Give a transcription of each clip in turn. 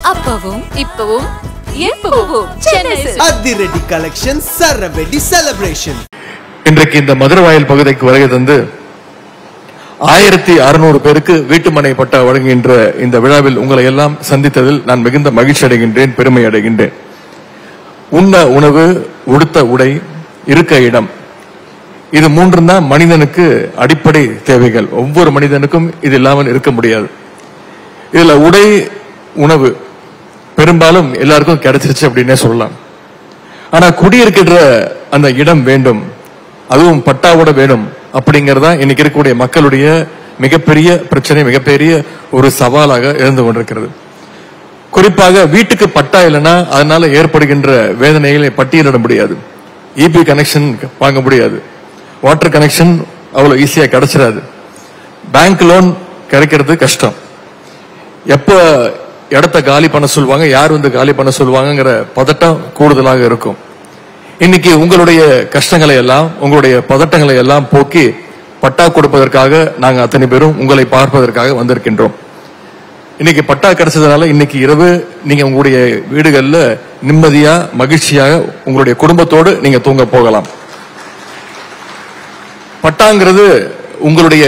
அப்பவும் இப்பவும் எப்பவும் அதிரடி கலெக்ஷன் சரவெடி செலிப்ரேஷன். இன்றைக்கு இந்த மதுரவாயல் பகுதிக்கு வருகை தந்து 1600 பேருக்கு வீட்டுமனை பட்டா வழங்குகின்ற இந்த விழாவில் உங்களை எல்லாம் சந்தித்ததில் நான் மிகுந்த மகிழ்ச்சி அடைகின்றேன், பெருமை அடைகின்றேன். உண்ண உணவு, உடுத்த உடை, இருக்க இடம், இது மூன்றும் தான் மனிதனுக்கு அடிப்படை தேவைகள். ஒவ்வொரு மனிதனுக்கும் இது இல்லாமல் இருக்க முடியாது. இதுல உடை, உணவு பெரும்பாலும் எல்லாருக்கும் கிடைச்சிருச்சு அப்படின்னே சொல்லலாம். ஆனா குடியிருக்கின்ற அந்த இடம் வேண்டும், அதுவும் பட்டாவோட வேணும் அப்படிங்கறதா இன்னைக்கு இருக்கக்கூடிய மக்களுடைய மிகப்பெரிய பிரச்சனை, மிகப்பெரிய ஒரு சவாலாக இருந்து கொண்டிருக்கிறது. குறிப்பாக வீட்டுக்கு பட்டா இல்லைன்னா அதனால ஏற்படுகின்ற வேதனைகளை பட்டியலிட முடியாது. இபி கனெக்ஷன் வாங்க முடியாது, வாட்டர் கனெக்ஷன் அவ்வளவு ஈஸியா கிடைச்சிடாது, பேங்க் லோன் கிடைக்கிறது கஷ்டம், எப்ப இடத்த காலி பண்ண சொல்லுவாங்க, யார் வந்து காலி பண்ண சொல்லுவாங்கிற பதட்டம் கூடுதலாக இருக்கும். இன்னைக்கு உங்களுடைய கஷ்டங்களை எல்லாம், உங்களுடைய பதட்டங்களை எல்லாம் போக்கி பட்டா கொடுப்பதற்காக நாங்க அத்தனை பேரும் உங்களை பார்ப்பதற்காக வந்திருக்கின்றோம். இன்னைக்கு பட்டா கிடைச்சதுனால இன்னைக்கு இரவு நீங்க உங்களுடைய வீடுகள்ல நிம்மதியா மகிழ்ச்சியாக உங்களுடைய குடும்பத்தோடு நீங்க தூங்க போகலாம். பட்டாங்கிறது உங்களுடைய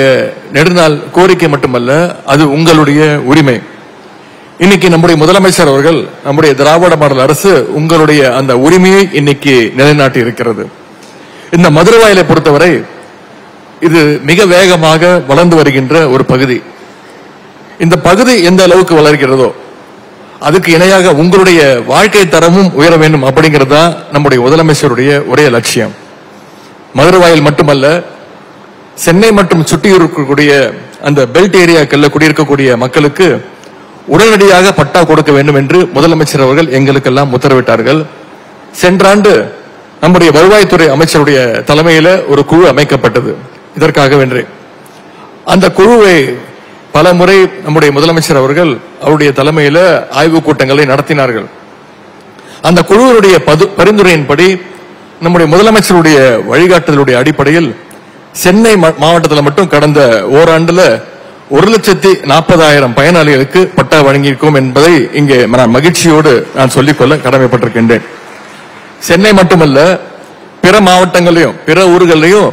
நெடுநாள் கோரிக்கை மட்டுமல்ல, அது உங்களுடைய உரிமை. இன்னைக்கு நம்முடைய முதலமைச்சர் அவர்கள், நம்முடைய திராவிட மாடல் அரசு உங்களுடைய அந்த உரிமையை இன்னைக்கு நிலைநாட்டி இருக்கிறது. இந்த மதுரவாயலை பொறுத்தவரை இது மிக வேகமாக வளர்ந்து வருகின்ற ஒரு பகுதி. இந்த பகுதி எந்த அளவுக்கு வளர்கிறதோ அதுக்கு இணையாக உங்களுடைய வாழ்க்கை தரமும் உயர வேண்டும் அப்படிங்கிறது தான் நம்முடைய முதலமைச்சருடைய ஒரே லட்சியம். மதுரவாயல் மட்டுமல்ல, சென்னை மற்றும் சுற்றி இருக்கக்கூடிய அந்த பெல்ட் ஏரியாக்கள்ல குடியிருக்கக்கூடிய மக்களுக்கு உடனடியாக பட்டா கொடுக்க வேண்டும் என்று முதலமைச்சர் அவர்கள் எங்களுக்கெல்லாம் உத்தரவிட்டார்கள். சென்ற ஆண்டு நம்முடைய வருவாய்த்துறை அமைச்சருடைய தலைமையில ஒரு குழு அமைக்கப்பட்டது இதற்காக வென்றே. அந்த குழுவை பல முறை நம்முடைய முதலமைச்சர் அவர்கள் அவருடைய தலைமையில ஆய்வுக் கூட்டங்களை நடத்தினார்கள். அந்த குழுவினுடைய பரிந்துரையின்படி நம்முடைய முதலமைச்சருடைய வழிகாட்டுதலுடைய அடிப்படையில் சென்னை மாவட்டத்தில் மட்டும் கடந்த ஓராண்டுல 1,40,000 பயனாளிகளுக்கு பட்டா வழங்கியிருக்கோம் என்பதை இங்கே நான் மகிழ்ச்சியோடு நான் சொல்லிக்கொள்ள கடமைப்பட்டிருக்கின்றேன். சென்னை மட்டுமல்ல, பிற மாவட்டங்களையும் பிற ஊர்களையும்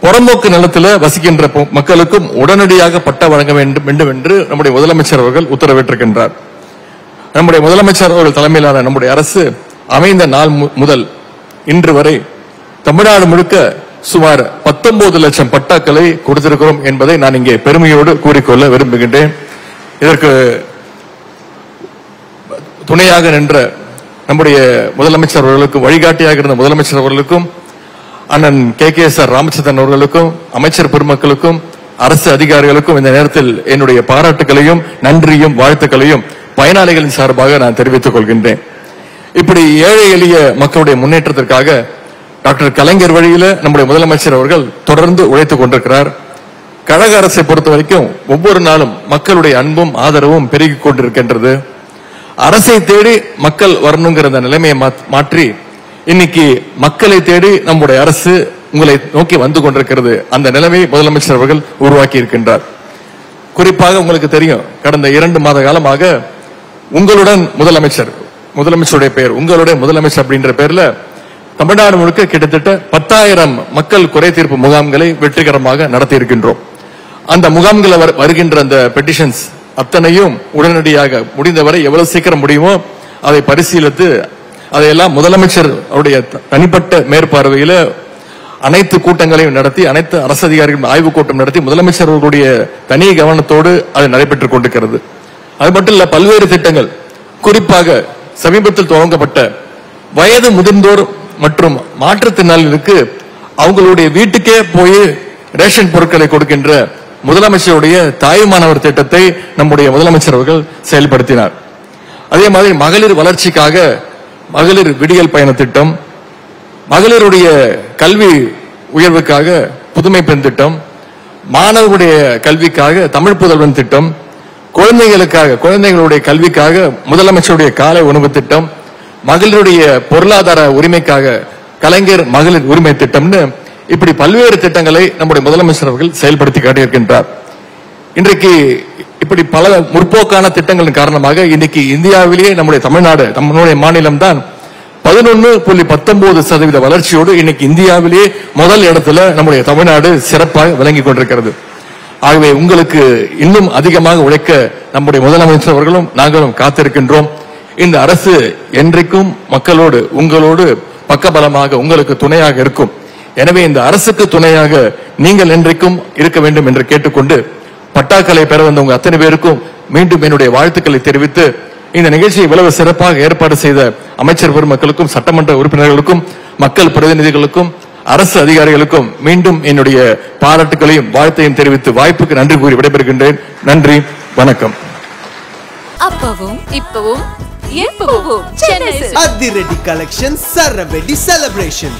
புறம்போக்கு நிலத்தில் வசிக்கின்ற மக்களுக்கும் உடனடியாக பட்டா வழங்க வேண்டும் என்று நம்முடைய முதலமைச்சர் அவர்கள் உத்தரவிட்டிருக்கின்றார். நம்முடைய முதலமைச்சர் அவர்கள் தலைமையிலான நம்முடைய அரசு அமைந்த நாள் முதல் இன்று வரை தமிழ்நாடு முழுக்க சுமார் 19 லட்சம் பட்டாக்களை கொடுத்திருக்கிறோம் என்பதை நான் இங்கே பெருமையோடு கூறிக்கொள்ள விரும்புகின்றேன். இதற்கு துணையாக நின்ற நம்முடைய முதலமைச்சர் அவர்களுக்கும், வழிகாட்டியாக இருந்த முதலமைச்சர் அவர்களுக்கும், அண்ணன் KKS ராமச்சந்திரன் அவர்களுக்கும், அமைச்சர் பெருமக்களுக்கும், அரசு அதிகாரிகளுக்கும் இந்த நேரத்தில் என்னுடைய பாராட்டுகளையும் நன்றியும் வாழ்த்துக்களையும் பயனாளிகளின் சார்பாக நான் தெரிவித்துக் கொள்கின்றேன். இப்படி ஏழை எளிய மக்களுடைய முன்னேற்றத்திற்காக டாக்டர் கலைஞர் வழியில நம்முடைய முதலமைச்சர் அவர்கள் தொடர்ந்து உழைத்துக் கொண்டிருக்கிறார். கழக அரசை பொறுத்த வரைக்கும் ஒவ்வொரு நாளும் மக்களுடைய அன்பும் ஆதரவும் பெருகிக் கொண்டிருக்கின்றது. அரசை தேடி மக்கள் வரணுங்கிற அந்த நிலைமையை மாற்றி இன்னைக்கு மக்களை தேடி நம்முடைய அரசு உங்களை நோக்கி வந்து கொண்டிருக்கிறது. அந்த நிலைமையை முதலமைச்சர் அவர்கள் உருவாக்கி இருக்கின்றார். குறிப்பாக உங்களுக்கு தெரியும், கடந்த 2 மாத காலமாக உங்களுடன் முதலமைச்சருடைய பெயர் உங்களுடைய முதலமைச்சர் அப்படின்ற பேர்ல தமிழ்நாடு முழுக்க கிட்டத்தட்ட 10,000 மக்கள் குறை தீர்ப்பு முகாம்களை வெற்றிகரமாக நடத்தி இருக்கின்றோம். அந்த முகாம்கள் வருகின்ற அந்த பெட்டிஷன்ஸ் அத்தனையும் உடனடியாக முடிந்தவரை எவ்வளவு சீக்கிரம் முடியுமோ அதை பரிசீலித்து அதையெல்லாம் முதலமைச்சர் அவருடைய தனிப்பட்ட மேற்பார்வையில அனைத்து கூட்டங்களையும் நடத்தி, அனைத்து அரசு அதிகாரிகளும் ஆய்வுக் கூட்டம் நடத்தி முதலமைச்சர் அவர்களுடைய தனி கவனத்தோடு அது நடைபெற்றுக் கொண்டிருக்கிறது. அது மட்டும் இல்ல, பல்வேறு திட்டங்கள், குறிப்பாக சமீபத்தில் துவங்கப்பட்ட வயது முதிர்ந்தோர் மற்றும் மாற்றுத்திறனாளிகளுக்கு அவங்களுடைய வீட்டுக்கே போய் ரேஷன் பொருட்களை கொடுக்கின்ற முதலமைச்சருடைய தாயுமானவர் திட்டத்தை நம்முடைய முதலமைச்சர் அவர்கள் செயல்படுத்தினார். அதே மாதிரி மகளிர் வளர்ச்சிக்காக மகளிர் விடியல் பயண திட்டம், மகளிருடைய கல்வி உயர்வுக்காக புதுமை பெண் திட்டம், மாணவருடைய கல்விக்காக தமிழ் புதல்வன் திட்டம், குழந்தைகளுடைய கல்விக்காக முதலமைச்சருடைய காலை உணவு திட்டம், மகளிருடைய பொருளாதார உரிமைக்காக கலைஞர் மகளிர் உரிமை திட்டம்னு இப்படி பல்வேறு திட்டங்களை நம்முடைய முதலமைச்சர் அவர்கள் செயல்படுத்தி காட்டியிருக்கின்றார். இன்றைக்கு இப்படி பல முற்போக்கான திட்டங்களின் காரணமாக இன்னைக்கு இந்தியாவிலேயே நம்முடைய தமிழ்நாடு, நம்மளுடைய மாநிலம் தான் 11.19% வளர்ச்சியோடு இன்னைக்கு இந்தியாவிலேயே முதல் இடத்துல நம்முடைய தமிழ்நாடு சிறப்பாக விளங்கி கொண்டிருக்கிறது. ஆகவே உங்களுக்கு இன்னும் அதிகமாக உழைக்க நம்முடைய முதலமைச்சர் அவர்களும் நாங்களும் காத்திருக்கின்றோம். இந்த அரசு என்றைக்கும் மக்களோடு, உங்களோடு பக்கபலமாக உங்களுக்கு துணையாக இருக்கும். எனவே இந்த அரசுக்கு துணையாக நீங்கள் என்றைக்கும் இருக்க வேண்டும் என்று கேட்டுக்கொண்டு, பட்டாக்களை பெற வந்த உங்க அத்தனை பேருக்கும் மீண்டும் என்னுடைய வாழ்த்துக்களை தெரிவித்து, இந்த நிகழ்ச்சியை இவ்வளவு சிறப்பாக ஏற்பாடு செய்த அமைச்சர் பெருமக்களுக்கும், சட்டமன்ற உறுப்பினர்களுக்கும், மக்கள் பிரதிநிதிகளுக்கும், அரசு அதிகாரிகளுக்கும் மீண்டும் என்னுடைய பாராட்டுகளையும் வாழ்த்தையும் தெரிவித்து வாய்ப்புக்கு நன்றி கூறி விடைபெறுகின்றேன். நன்றி, வணக்கம். அப்பவும் இப்பவும் எப்பவும் சென்னை அதிரடி கலெக்ஷன் சரவெடி செலிப்ரேஷன்.